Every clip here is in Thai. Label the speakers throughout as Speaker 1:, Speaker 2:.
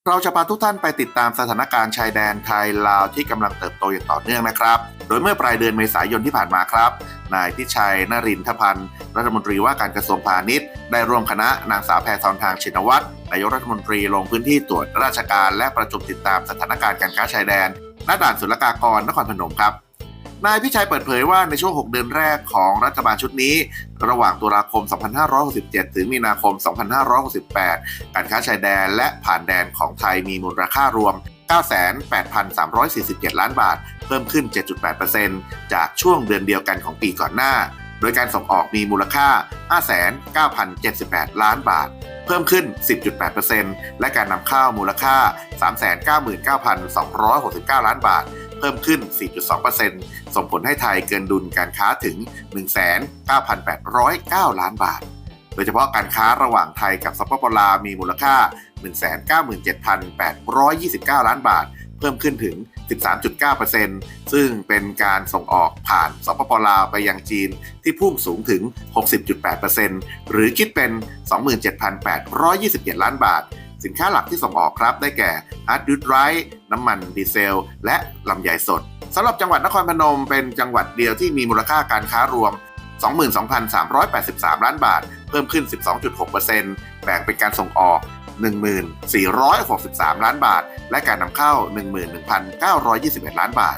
Speaker 1: เราจะพาทุกท่านไปติดตามสถานการณ์ชายแดนไทยลาวที่กำลังเติบโตอย่างต่อเนื่องนะครับโดยเมื่อปลายเดือนเมษายนที่ผ่านมาครับนายพิชัยนรินทพันธ์รัฐมนตรีว่าการกระทรวงพาณิชย์ได้ร่วมคณะนางสาวแพทองธารชินวัตรนายกรัฐมนตรีลงพื้นที่ตรวจราชการและประชุมติดตามสถานการณ์การค้าชายแดนณด่านศุลกากรนครพนมครับนายพิชัยเปิดเผยว่าในช่วง6เดือนแรกของรัฐบาลชุดนี้ระหว่างตุลาคม 2567 ถึงมีนาคม 2568 การค้าชายแดนและผ่านแดนของไทยมีมูลค่ารวม 98,347 ล้านบาทเพิ่มขึ้น 7.8% จากช่วงเดือนเดียวกันของปีก่อนหน้าโดยการส่งออกมีมูลค่า 5,9,078 ล้านบาทเพิ่มขึ้น 10.8% และการนำเข้ามูลค่า 399,269 ล้านบาทเพิ่มขึ้น 4.2% ส่งผลให้ไทยเกินดุลการค้าถึง 19,809 ล้านบาทโดยเฉพาะการค้าระหว่างไทยกับสปป.ลาวมีมูลค่า 197,829 ล้านบาทเพิ่มขึ้นถึง 13.9% ซึ่งเป็นการส่งออกผ่านสปป.ลาวไปยังจีนที่พุ่งสูงถึง 60.8% หรือคิดเป็น 27,827 ล้านบาทสินค้าหลักที่ส่งออกครับได้แก่ฮาร์ดดิสก์ไรท์น้ำมันดีเซลและลำไยสดสำหรับจังหวัดนครพนมเป็นจังหวัดเดียวที่มีมูลค่าการค้ารวม 22,383 ล้านบาทเพิ่มขึ้น 12.6% แบ่งเป็นการส่งออก 1463 ล้านบาทและการนำเข้า 11,921 ล้านบาท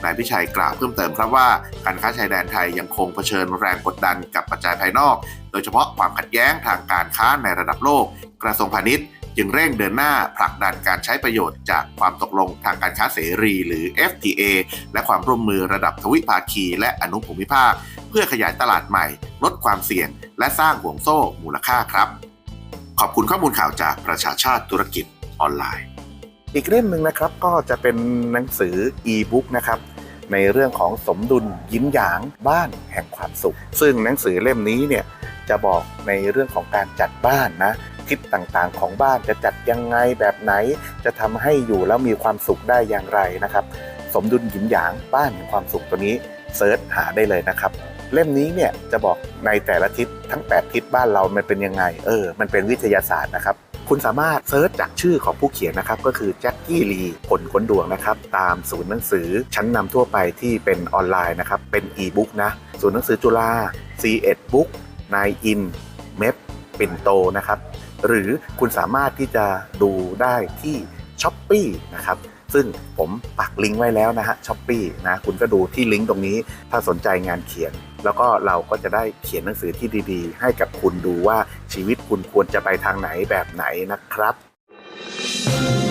Speaker 1: นายพิชัยกล่าวเพิ่มเติมครับว่าการค้าชายแดนไทยยังคงเผชิญแรงกดดันกับปัจจัยภายนอกโดยเฉพาะความขัดแย้งทางการค้าในระดับโลกกระทรวงพาณิชย์จึงเร่งเดินหน้าผลักดันการใช้ประโยชน์จากความตกลงทางการค้าเสรีหรือ FTA และความร่วมมือระดับทวิภาคีและอนุภูมิภาคเพื่อขยายตลาดใหม่ลดความเสี่ยงและสร้างห่วงโซ่มูลค่าครับขอบคุณข้อมูลข่าวจากประชาชาติธุรกิจออนไลน์
Speaker 2: อีกเล่มหนึ่งนะครับก็จะเป็นหนังสือ e-book นะครับในเรื่องของสมดุลยิ้มหยางบ้านแห่งความสุขซึ่งหนังสือเล่มนี้เนี่ยจะบอกในเรื่องของการจัดบ้านนะทิศต่างๆของบ้านจะจัดยังไงแบบไหนจะทำให้อยู่แล้วมีความสุขได้อย่างไรนะครับสมดุลยิ้มหยางบ้านแห่งความสุขตัวนี้เสิร์ชหาได้เลยนะครับเล่มนี้เนี่ยจะบอกในแต่ละทิศทั้ง8ทิศบ้านเรามันเป็นยังไงมันเป็นวิทยาศาสตร์นะครับคุณสามารถเซิร์ชจากชื่อของผู้เขียนนะครับก็คือแจ็คกี้ลีผลค้นดวงนะครับตามศูนย์หนังสือชั้นนำทั่วไปที่เป็นออนไลน์นะครับเป็นอีบุ๊กนะศูนย์หนังสือจุฬา C1 บุ๊ก 9 in เมฟปิ่นโตนะครับหรือคุณสามารถที่จะดูได้ที่ Shopee นะครับซึ่งผมปักลิงก์ไว้แล้วนะฮะ Shopee นะคุณก็ดูที่ลิงก์ตรงนี้ถ้าสนใจงานเขียนแล้วก็เราก็จะได้เขียนหนังสือที่ดีๆให้กับคุณดูว่าชีวิตคุณควรจะไปทางไหนแบบไหนนะครับ